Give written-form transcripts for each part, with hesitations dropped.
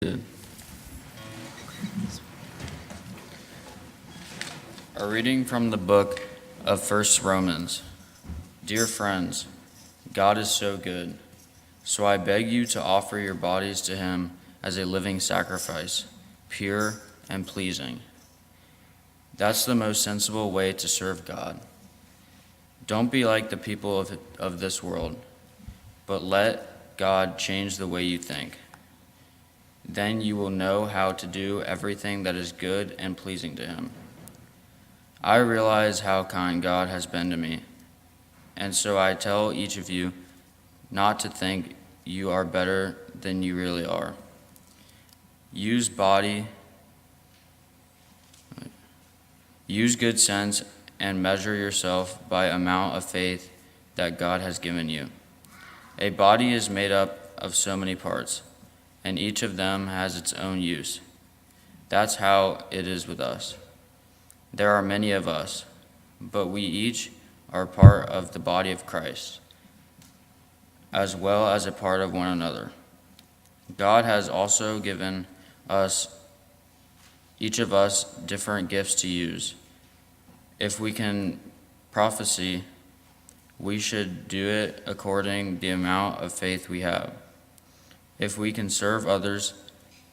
A reading from the book of 1 Romans. Dear friends, God is so good. So I beg you to offer your bodies to him as a living sacrifice, pure and pleasing. That's the most sensible way to serve God. Don't be like the people of this world, but let God change the way you think. Then you will know how to do everything that is good and pleasing to him. I realize how kind God has been to me, and so I tell each of you not to think you are better than you really are. Use good sense and measure yourself by amount of faith that God has given you. A body is made up of so many parts, and each of them has its own use. That's how it is with us. There are many of us, but we each are part of the body of Christ, as well as a part of one another. God has also given each of us, different gifts to use. If we can prophesy, we should do it according to the amount of faith we have. If we can serve others,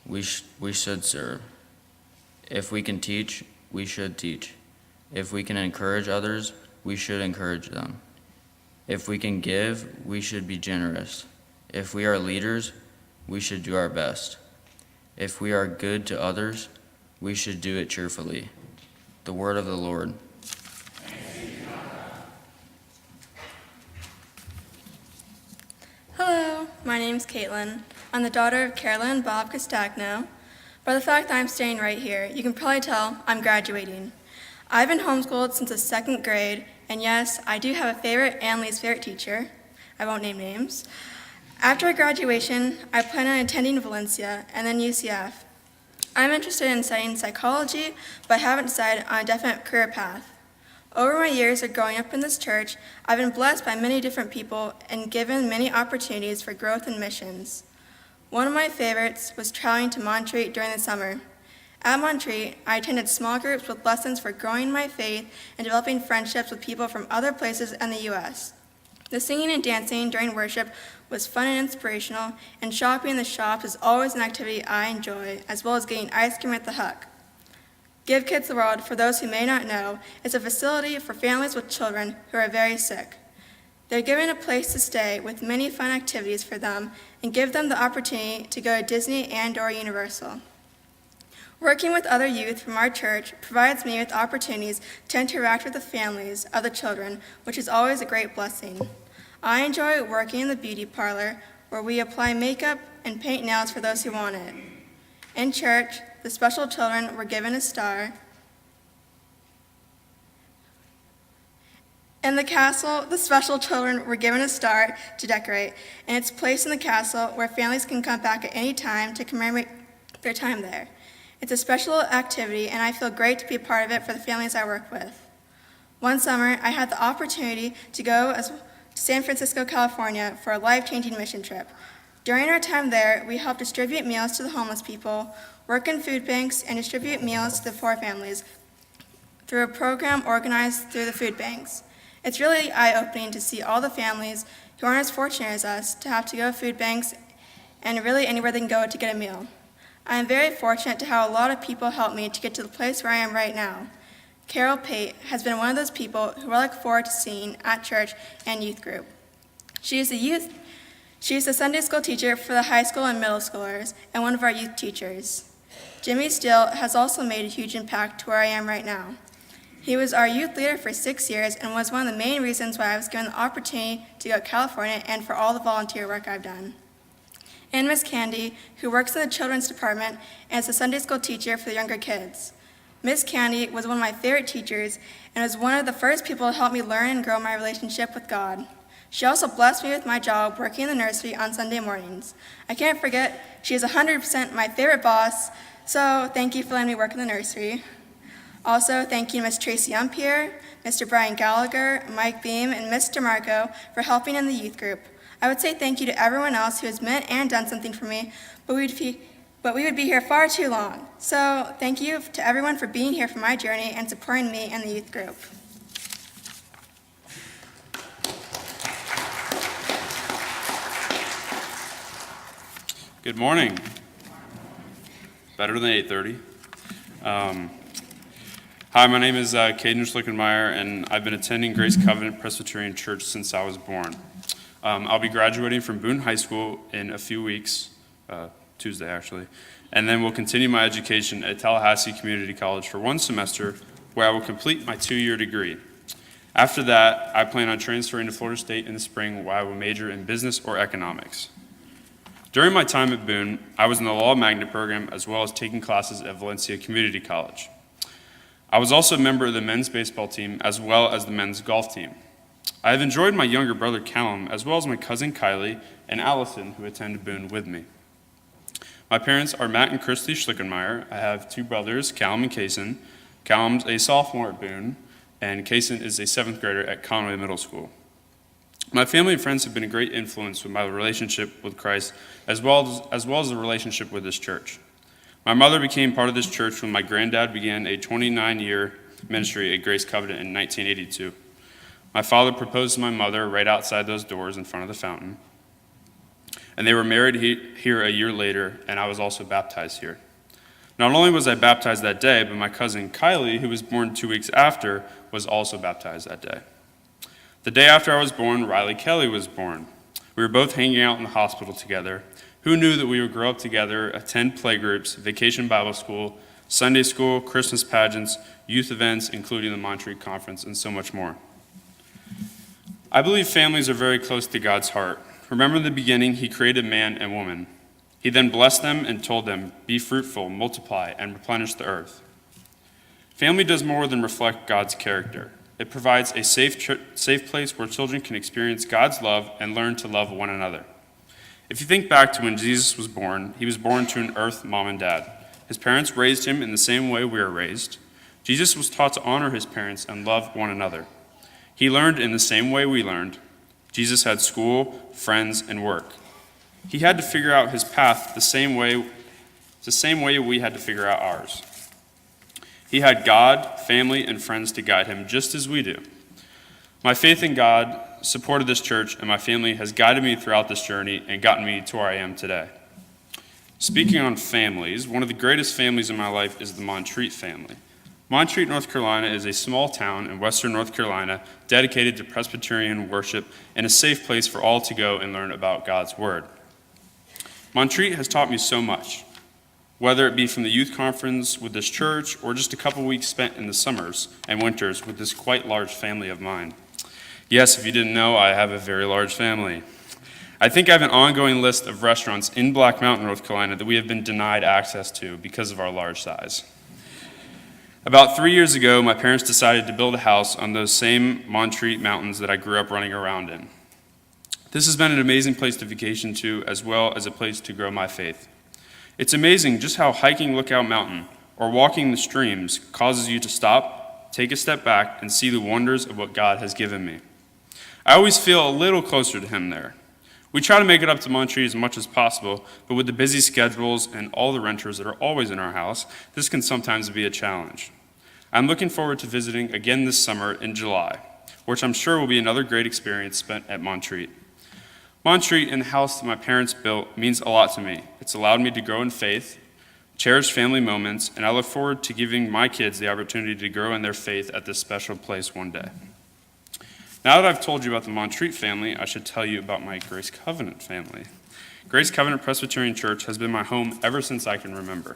we should serve. If we can teach, we should teach. If we can encourage others, we should encourage them. If we can give, we should be generous. If we are leaders, we should do our best. If we are good to others, we should do it cheerfully. The word of the Lord. Hello, my name's Caitlin. I'm the daughter of Carolyn and Bob Castagno. By the fact that I'm staying right here, you can probably tell I'm graduating. I've been homeschooled since the second grade, and yes, I do have a favorite and least favorite teacher. I won't name names. After graduation, I plan on attending Valencia and then UCF. I'm interested in studying psychology, but haven't decided on a definite career path. Over my years of growing up in this church, I've been blessed by many different people and given many opportunities for growth and missions. One of my favorites was traveling to Montreat during the summer. At Montreat, I attended small groups with lessons for growing my faith and developing friendships with people from other places in the U.S. The singing and dancing during worship was fun and inspirational, and shopping in the shops is always an activity I enjoy, as well as getting ice cream at the Huck. Give Kids the World, for those who may not know, is a facility for families with children who are very sick. They're given a place to stay with many fun activities for them and give them the opportunity to go to Disney and/or Universal. Working with other youth from our church provides me with opportunities to interact with the families of the children, which is always a great blessing. I enjoy working in the beauty parlor, where we apply makeup and paint nails for those who want it. In church, the special children were given a star. In the castle, the special children were given a star to decorate, and it's placed in the castle where families can come back at any time to commemorate their time there. It's a special activity, and I feel great to be a part of it for the families I work with. One summer, I had the opportunity to go to San Francisco, California for a life-changing mission trip. During our time there, we helped distribute meals to the homeless people, work in food banks, and distribute meals to the poor families through a program organized through the food banks. It's really eye-opening to see all the families who aren't as fortunate as us to have to go to food banks and really anywhere they can go to get a meal. I am very fortunate to have a lot of people help me to get to the place where I am right now. Carol Pate has been one of those people who I look forward to seeing at church and youth group. She is the Sunday school teacher for the high school and middle schoolers and one of our youth teachers. Jimmy Steele has also made a huge impact to where I am right now. He was our youth leader for 6 years and was one of the main reasons why I was given the opportunity to go to California and for all the volunteer work I've done. And Miss Candy, who works in the children's department and is a Sunday school teacher for the younger kids. Miss Candy was one of my favorite teachers and was one of the first people to help me learn and grow my relationship with God. She also blessed me with my job working in the nursery on Sunday mornings. I can't forget, she is 100% my favorite boss, so thank you for letting me work in the nursery. Also, thank you to Miss Tracy Umpierre, Mr. Brian Gallagher, Mike Beam, and Mr. Marco for helping in the youth group. I would say thank you to everyone else who has meant and done something for me, but but we would be here far too long. So thank you to everyone for being here for my journey and supporting me and the youth group. Good morning. Better than 8:30. Hi, my name is Caden Schlickenmeyer, and I've been attending Grace Covenant Presbyterian Church since I was born. I'll be graduating from Boone High School in a few weeks, Tuesday actually, and then will continue my education at Tallahassee Community College for one semester, where I will complete my 2-year degree. After that, I plan on transferring to Florida State in the spring, where I will major in business or economics. During my time at Boone, I was in the Law Magnet program as well as taking classes at Valencia Community College. I was also a member of the men's baseball team as well as the men's golf team. I have enjoyed my younger brother Callum as well as my cousin Kylie and Allison, who attended Boone with me. My parents are Matt and Christy Schlickenmeyer. I have 2 brothers, Callum and Kaysen. Callum's a sophomore at Boone, and Kaysen is a 7th grader at Conway Middle School. My family and friends have been a great influence with my relationship with Christ, as well as the relationship with this church. My mother became part of this church when my granddad began a 29-year ministry at Grace Covenant in 1982. My father proposed to my mother right outside those doors in front of the fountain, and they were married here a year later, and I was also baptized here. Not only was I baptized that day, but my cousin Kylie, who was born 2 weeks after, was also baptized that day. The day after I was born, Riley Kelly was born. We were both hanging out in the hospital together. Who knew that we would grow up together, attend playgroups, vacation Bible school, Sunday school, Christmas pageants, youth events, including the Montreat Conference, and so much more. I believe families are very close to God's heart. Remember in the beginning, he created man and woman. He then blessed them and told them, "Be fruitful, multiply, and replenish the earth." Family does more than reflect God's character. It provides a safe place where children can experience God's love and learn to love one another. If you think back to when Jesus was born, he was born to an earth mom and dad. His parents raised him in the same way we are raised. Jesus was taught to honor his parents and love one another. He learned in the same way we learned. Jesus had school, friends, and work. He had to figure out his path the same way we had to figure out ours. He had God, family, and friends to guide him, just as we do. My faith in God supported this church, and my family has guided me throughout this journey and gotten me to where I am today. Speaking on families, one of the greatest families in my life is the Montreat family. Montreat, North Carolina is a small town in western North Carolina dedicated to Presbyterian worship and a safe place for all to go and learn about God's Word. Montreat has taught me so much. Whether it be from the youth conference with this church or just a couple weeks spent in the summers and winters with this quite large family of mine. Yes, if you didn't know, I have a very large family. I think I have an ongoing list of restaurants in Black Mountain, North Carolina that we have been denied access to because of our large size. About 3 years ago, my parents decided to build a house on those same Montreat mountains that I grew up running around in. This has been an amazing place to vacation to, as well as a place to grow my faith. It's amazing just how hiking Lookout Mountain or walking the streams causes you to stop, take a step back, and see the wonders of what God has given me. I always feel a little closer to him there. We try to make it up to Montreat as much as possible, but with the busy schedules and all the renters that are always in our house, this can sometimes be a challenge. I'm looking forward to visiting again this summer in July, which I'm sure will be another great experience spent at Montreat. Montreat and the house that my parents built means a lot to me. It's allowed me to grow in faith, cherish family moments, and I look forward to giving my kids the opportunity to grow in their faith at this special place one day. Now that I've told you about the Montreat family, I should tell you about my Grace Covenant family. Grace Covenant Presbyterian Church has been my home ever since I can remember.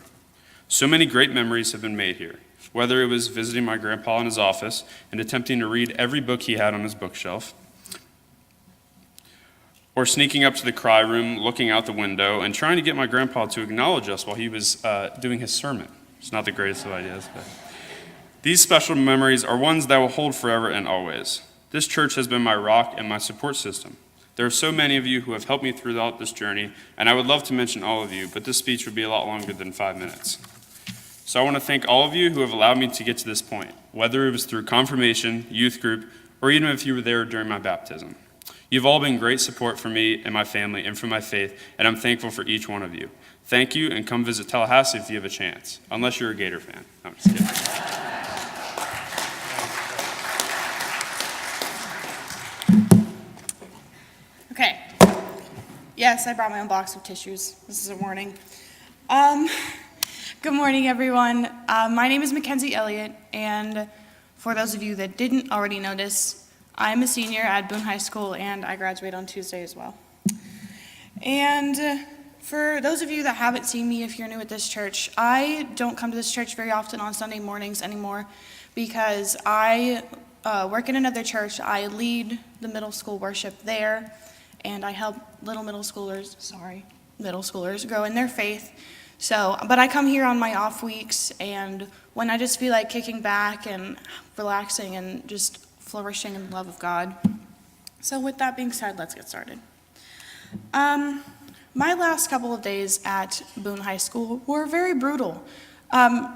So many great memories have been made here, whether it was visiting my grandpa in his office and attempting to read every book he had on his bookshelf, or sneaking up to the cry room, looking out the window, and trying to get my grandpa to acknowledge us while he was doing his sermon. It's not the greatest of ideas, but these special memories are ones that will hold forever and always. This church has been my rock and my support system. There are so many of you who have helped me throughout this journey, and I would love to mention all of you, but this speech would be a lot longer than 5 minutes. So I want to thank all of you who have allowed me to get to this point, whether it was through confirmation, youth group, or even if you were there during my baptism. You've all been great support for me and my family and for my faith, and I'm thankful for each one of you. Thank you, and come visit Tallahassee if you have a chance, unless you're a Gator fan. No, I'm just kidding. Okay. Yes, I brought my own box of tissues. This is a warning. Good morning, everyone. My name is Mackenzie Elliott, and for those of you that didn't already notice, I'm a senior at Boone High School, and I graduate on Tuesday as well. And for those of you that haven't seen me, if you're new at this church, I don't come to this church very often on Sunday mornings anymore because I work in another church. I lead the middle school worship there, and I help middle schoolers grow in their faith. But I come here on my off weeks, and when I just feel like kicking back and relaxing and just flourishing in the love of God. So with that being said, let's get started. My last couple of days at Boone High School were very brutal. The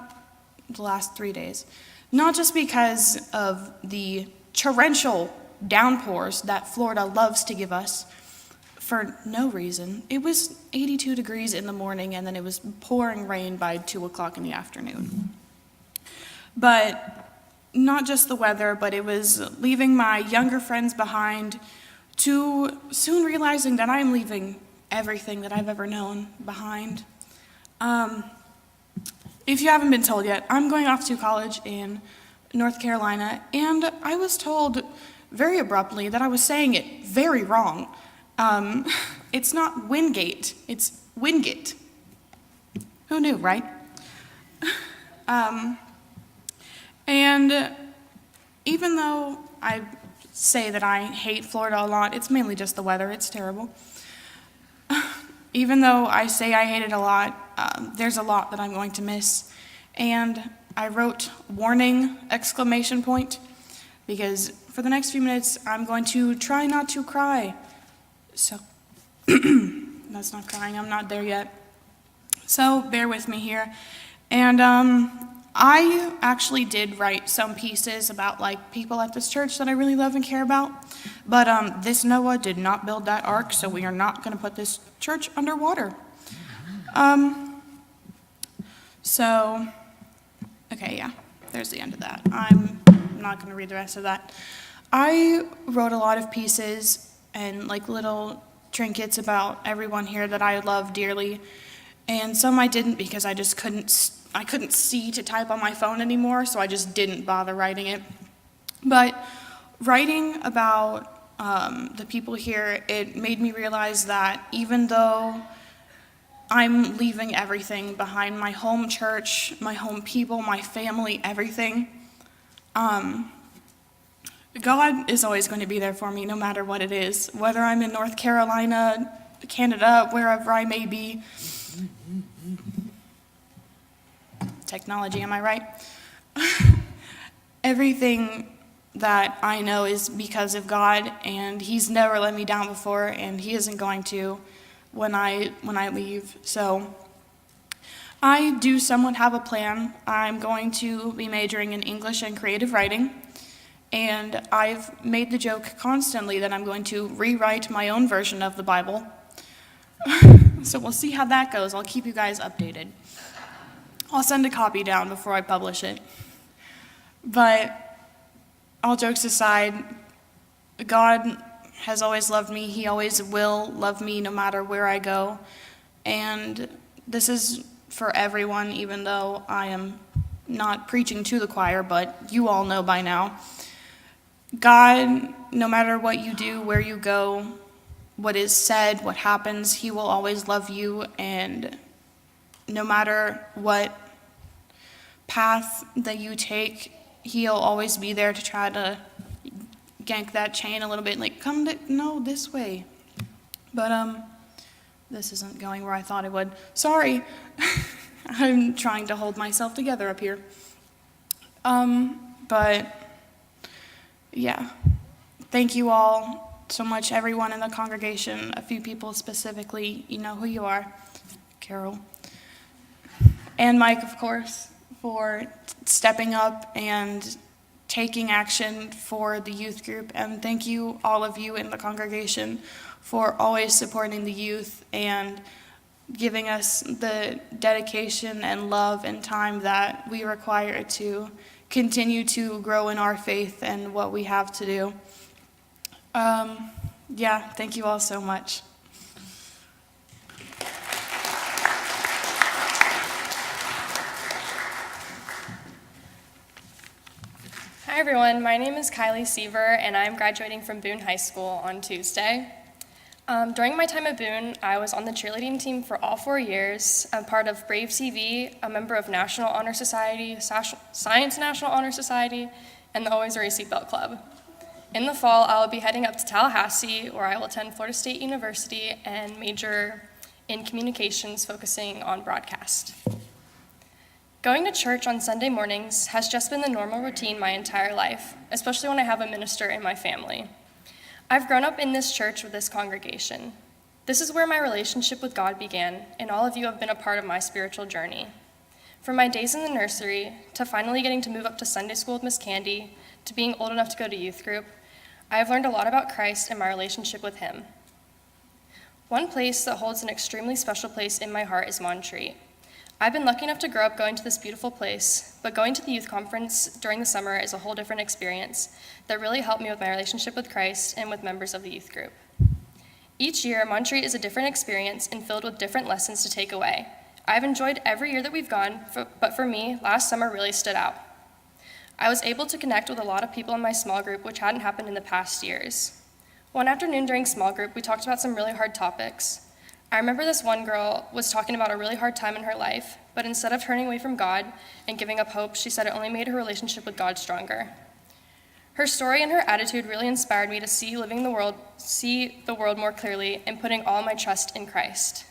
last 3 days. Not just because of the torrential downpours that Florida loves to give us for no reason. It was 82 degrees in the morning, and then it was pouring rain by 2 o'clock in the afternoon. But not just the weather, but it was leaving my younger friends behind to soon realizing that I'm leaving everything that I've ever known behind. If you haven't been told yet, I'm going off to college in North Carolina, and I was told very abruptly that I was saying it very wrong. It's not Wingate, it's Wingate. Who knew, right? And even though I say that I hate Florida a lot, it's mainly just the weather, it's terrible. Even though I say I hate it a lot, there's a lot that I'm going to miss. And I wrote warning, ! Because for the next few minutes, I'm going to try not to cry. So, that's not crying, I'm not there yet. So, bear with me here. And I actually did write some pieces about people at this church that I really love and care about. But this Noah did not build that ark, so we are not going to put this church underwater. Okay, yeah, there's the end of that. I'm not going to read the rest of that. I wrote a lot of pieces and little trinkets about everyone here that I love dearly, and some I didn't because I just couldn't see to type on my phone anymore, so I just didn't bother writing it. But writing about the people here, it made me realize that even though I'm leaving everything behind, my home church, my home people, my family, everything, God is always going to be there for me no matter what it is, whether I'm in North Carolina, Canada, wherever I may be. Technology, am I right? Everything that I know is because of God, and He's never let me down before, and He isn't going to when I leave. So I do somewhat have a plan. I'm going to be majoring in English and creative writing, and I've made the joke constantly that I'm going to rewrite my own version of the Bible. So we'll see how that goes. I'll keep you guys updated. I'll send a copy down before I publish it. But all jokes aside, God has always loved me. He always will love me no matter where I go. And this is for everyone, even though I am not preaching to the choir, but you all know by now. God, no matter what you do, where you go, what is said, what happens, He will always love you, and no matter what path that you take, He'll always be there to try to yank that chain a little bit, this way. But this isn't going where I thought it would. Sorry. I'm trying to hold myself together up here. But yeah, thank you all so much, everyone in the congregation, a few people specifically, you know who you are. Carol. And Mike, of course, for stepping up and taking action for the youth group. And thank you, all of you in the congregation, for always supporting the youth and giving us the dedication and love and time that we require to continue to grow in our faith and what we have to do. Thank you all so much. Hi everyone, my name is Kylie Seaver and I'm graduating from Boone High School on Tuesday. During my time at Boone, I was on the cheerleading team for all 4 years. I'm part of Brave TV, a member of National Honor Society, Science National Honor Society, and the Always Wear Your Seatbelt Club. In the fall, I will be heading up to Tallahassee, where I will attend Florida State University and major in communications, focusing on broadcast. Going to church on Sunday mornings has just been the normal routine my entire life, especially when I have a minister in my family. I've grown up in this church with this congregation. This is where my relationship with God began, and all of you have been a part of my spiritual journey. From my days in the nursery, to finally getting to move up to Sunday school with Miss Candy, to being old enough to go to youth group, I have learned a lot about Christ and my relationship with Him. One place that holds an extremely special place in my heart is Montreat. I've been lucky enough to grow up going to this beautiful place, but going to the youth conference during the summer is a whole different experience that really helped me with my relationship with Christ and with members of the youth group. Each year, Montreat is a different experience and filled with different lessons to take away. I've enjoyed every year that we've gone, but for me, last summer really stood out. I was able to connect with a lot of people in my small group, which hadn't happened in the past years. One afternoon during small group, we talked about some really hard topics. I remember this one girl was talking about a really hard time in her life, but instead of turning away from God and giving up hope, she said it only made her relationship with God stronger. Her story and her attitude really inspired me to see the world more clearly and putting all my trust in Christ.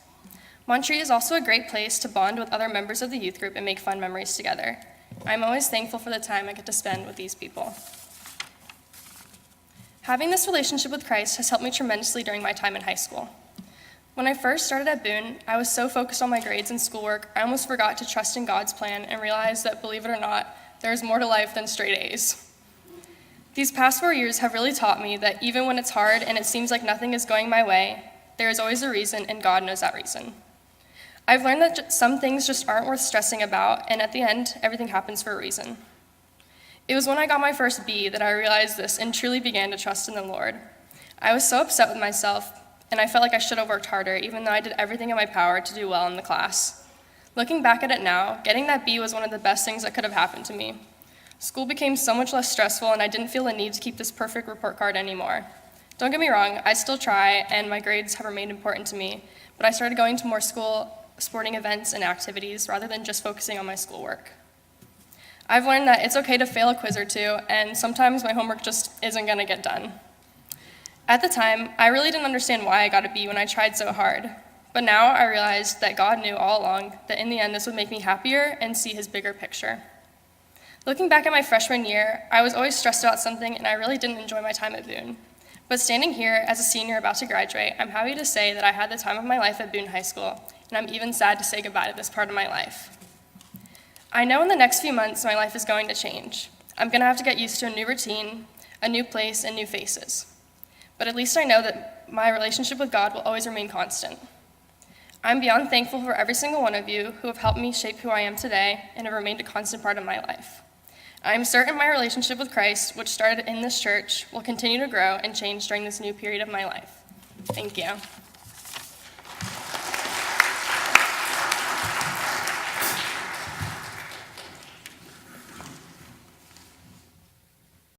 Montreat is also a great place to bond with other members of the youth group and make fun memories together. I'm always thankful for the time I get to spend with these people. Having this relationship with Christ has helped me tremendously during my time in high school. When I first started at Boone, I was so focused on my grades and schoolwork, I almost forgot to trust in God's plan and realized that, believe it or not, there is more to life than straight A's. These past 4 years have really taught me that even when it's hard and it seems like nothing is going my way, there is always a reason, and God knows that reason. I've learned that some things just aren't worth stressing about, and at the end, everything happens for a reason. It was when I got my first B that I realized this and truly began to trust in the Lord. I was so upset with myself, and I felt like I should have worked harder, even though I did everything in my power to do well in the class. Looking back at it now, getting that B was one of the best things that could have happened to me. School became so much less stressful, and I didn't feel the need to keep this perfect report card anymore. Don't get me wrong, I still try, and my grades have remained important to me, but I started going to more school sporting events and activities rather than just focusing on my schoolwork. I've learned that it's okay to fail a quiz or two, and sometimes my homework just isn't going to get done. At the time, I really didn't understand why I got a B when I tried so hard, but now I realized that God knew all along that in the end this would make me happier and see His bigger picture. Looking back at my freshman year, I was always stressed about something and I really didn't enjoy my time at Boone. But standing here as a senior about to graduate, I'm happy to say that I had the time of my life at Boone High School, and I'm even sad to say goodbye to this part of my life. I know in the next few months my life is going to change. I'm going to have to get used to a new routine, a new place, and new faces. But at least I know that my relationship with God will always remain constant. I'm beyond thankful for every single one of you who have helped me shape who I am today and have remained a constant part of my life. I am certain my relationship with Christ, which started in this church, will continue to grow and change during this new period of my life. Thank you.